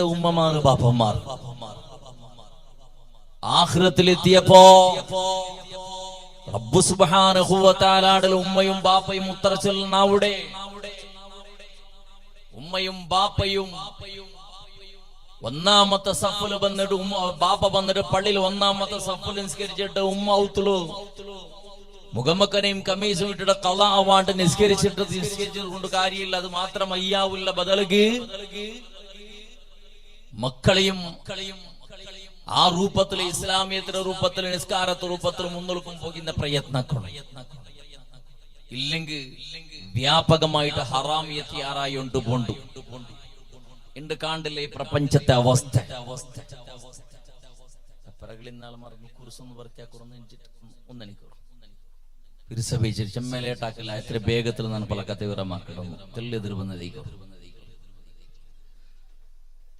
ഉമ്മമാർ ബാപ്പന്മാർ ആഖിറത്തിലെത്തിയപ്പോ റബ്ബ് സുബ്ഹാനഹു വ തആലയുടെ ഉമ്മയും ബാപ്പയും ഉത്തര ചൊല്ലുന്ന അവിടെ ഉമ്മയും ബാപ്പയും ഒന്നാമത്തെ സഫിൽ വന്നിട്ട് ബാപ്പ വന്നിട്ട് പള്ളിയിൽ ഒന്നാമത്തെ സഫിൽ നിസ്കരിച്ചിട്ട് ഉമ്മ ഔത്തുളു മുഖമക്കനെയും കമീസും ഇട്ടിട്ട് ഖളാ ആവാണ്ട് നിസ്കരിച്ചത് കൊണ്ട് കാര്യമില്ല. അത് മാത്രം അയ്യാവുള്ള ബദലുക്ക് മക്കളെയും ആ രൂപത്തിൽ ഇസ്ലാമിയത്തിന്റെ രൂപത്തിൽ നിസ്കാരത്തെ രൂപത്തിൽ മുന്നോട്ടും പോകുന്ന പ്രയത്നം ഇല്ലെങ്കിൽ വ്യാപകമായിട്ട് ഹറാമിയത്തി ആറായോണ്ട് പോണ്ടു എന്റെ കാണ്ടില്ലേ പ്രപഞ്ചത്തെ അവസ്ഥ പിറകിലിന്നാൾ മറന്നു കുറിസൊന്ന് വൃത്തിയാ കുറഞ്ഞെനിക്ക് ചെമ്മലേട്ടാക്കില്ല എത്ര വേഗത്തിൽ ನಾನು ಪಲಕತೆ ವಿರಮಾಕಡము ತೆಲ್ಲೆದುರು ಬಂದದೀಗ